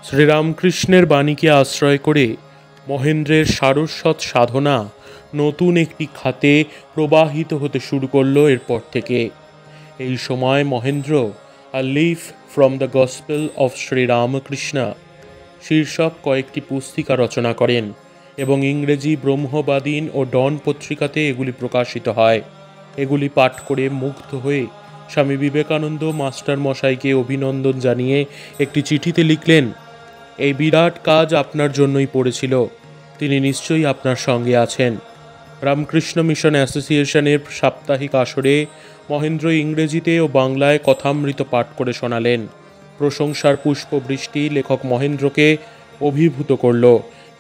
শ্রীরামকৃষ্ণের বাণীকে আশ্রয় করে মহেন্দ্রের সারস্বত সাধনা নতুন একটি খাতে প্রবাহিত হতে শুরু করলো এরপর থেকে। এই সময় Mahendra a leaf from the gospel of Sri Ramakrishna শীর্ষক কয়েকটি পুস্তিকা রচনা করেন এবং ইংরেজি ব্রহ্মবাদীন ও ডন পত্রিকাতে এগুলি প্রকাশিত হয়। এগুলি পাঠ করে মুগ্ধ হয়ে স্বামী বিবেকানন্দ মাস্টার মশাইকে অভিনন্দন জানিয়ে একটি চিঠিতে লিখলেন, এই বিরাট কাজ আপনার জন্যই পড়েছিল, তিনি নিশ্চয়ই আপনার সঙ্গে আছেন। রামকৃষ্ণ মিশন অ্যাসোসিয়েশনের সাপ্তাহিক আসরে মহেন্দ্র ইংরেজিতে ও বাংলায় কথামৃত পাঠ করে শোনালেন। প্রশংসার পুষ্পবৃষ্টি লেখক মহেন্দ্রকে অভিভূত করল,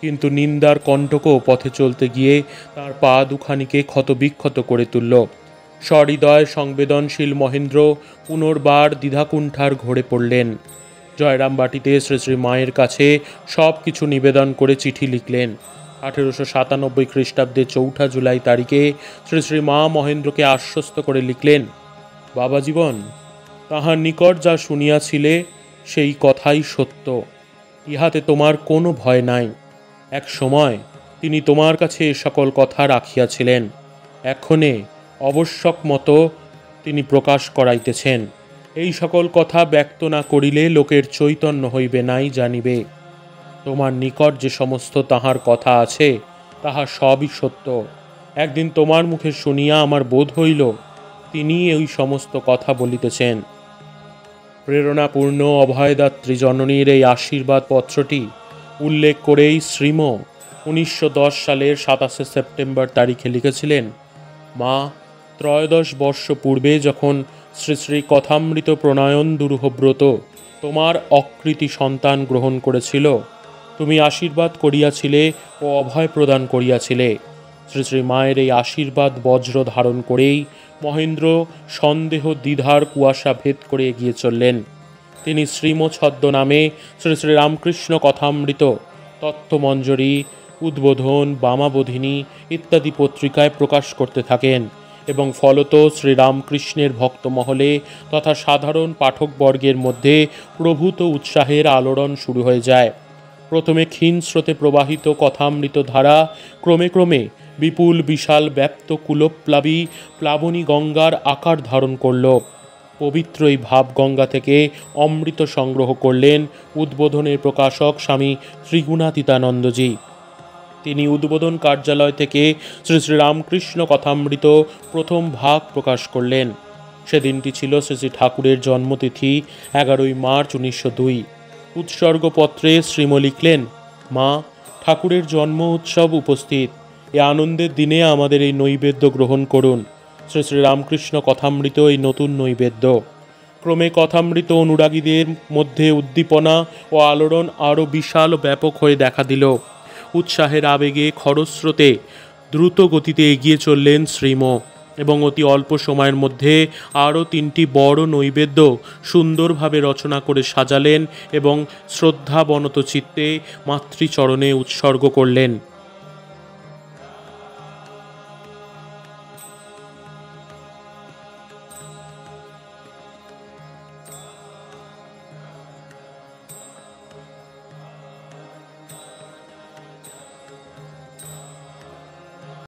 কিন্তু নিন্দার কণ্টকও পথে চলতে গিয়ে তার পা দুখানিকে ক্ষতবিক্ষত করে তুলল। সহৃদয় সংবেদনশীল মহেন্দ্র পুনর্বার দ্বিধাকুণ্ঠার ঘোরে পড়লেন। জয়রামবাটিতে শ্রী শ্রী মায়ের কাছে সব কিছু নিবেদন করে চিঠি লিখলেন। 1897 খ্রিস্টাব্দে 4 জুলাই তারিখে শ্রী শ্রী মা মহেন্দ্রকে আশ্বস্ত করে লিখলেন, বাবা জীবন, তাহার নিকট যা শুনিয়াছিলে সেই কথাই সত্য, ইহাতে তোমার কোনো ভয় নাই। এক সময় তিনি তোমার কাছে এ সকল কথা রাখিয়াছিলেন, এক্ষণে আবশ্যক মতো তিনি প্রকাশ করাইতেছেন। এই সকল কথা ব্যক্ত না করিলে লোকের চৈতন্য হইবে নাই জানিবে। তোমার নিকট যে সমস্ত তাহার কথা আছে তাহা সবই সত্য। একদিন তোমার মুখে শুনিয়া আমার বোধ হইল তিনি এই সমস্ত কথা বলিতেছেন। প্রেরণাপূর্ণ অভয়দাত্রী জননীর এই আশীর্বাদ পত্রটি উল্লেখ করেই শ্রীম 1910 সালের 27 সেপ্টেম্বর তারিখে লিখেছিলেন, মা, 13 বর্ষ পূর্বে যখন শ্রী শ্রী কথামৃত প্রণয়ন দুরূহব্রত তোমার অকৃতি সন্তান গ্রহণ করেছিল, তুমি আশীর্বাদ করিয়াছিলে ও অভয় প্রদান করিয়াছিলে। শ্রী শ্রী মায়ের এই আশীর্বাদ বজ্র ধারণ করেই মহেন্দ্র সন্দেহ দ্বিধার কুয়াশা ভেদ করে এগিয়ে চললেন। তিনি শ্রীম ছদ্ম নামে শ্রী শ্রী রামকৃষ্ণ কথামৃত, তত্ত্বমঞ্জরী, উদ্বোধন, বামাবোধিনী ইত্যাদি পত্রিকায় প্রকাশ করতে থাকেন এবং ফলত শ্রীরামকৃষ্ণের ভক্তমহলে তথা সাধারণ পাঠকবর্গের মধ্যে প্রভূত উৎসাহের আলোড়ন শুরু হয়ে যায়। প্রথমে ক্ষীণ স্রোতে প্রবাহিত কথামৃত ধারা ক্রমে ক্রমে বিপুল বিশাল ব্যাপ্ত কুলপ্লাবী প্লাবনী গঙ্গার আকার ধারণ করল। পবিত্র এই ভাবগঙ্গা থেকে অমৃত সংগ্রহ করলেন উদ্বোধনের প্রকাশক স্বামী ত্রিগুণাতীতানন্দজি। তিনি উদ্বোধন কার্যালয় থেকে শ্রী শ্রী রামকৃষ্ণ কথামৃত প্রথম ভাগ প্রকাশ করলেন। সেদিনটি ছিল শ্রী শ্রী ঠাকুরের জন্মতিথি 11 মার্চ 1902। উৎসর্গপত্রে শ্রীম লিখলেন, মা, ঠাকুরের জন্ম উৎসব উপস্থিত, এ আনন্দের দিনে আমাদের এই নৈবেদ্য গ্রহণ করুন। শ্রী শ্রী রামকৃষ্ণ কথামৃত এই নতুন নৈবেদ্য। ক্রমে কথামৃত অনুরাগীদের মধ্যে উদ্দীপনা ও আলোড়ন আরও বিশাল ব্যাপক হয়ে দেখা দিল। উৎসাহের আবেগে খরস্রোতে দ্রুত গতিতে এগিয়ে চললেন শ্রীম এবং অতি অল্প সময়ের মধ্যে আরও 3টি বড় নৈবেদ্য সুন্দরভাবে রচনা করে সাজালেন এবং শ্রদ্ধাবনত চিত্তে মাতৃচরণে উৎসর্গ করলেন।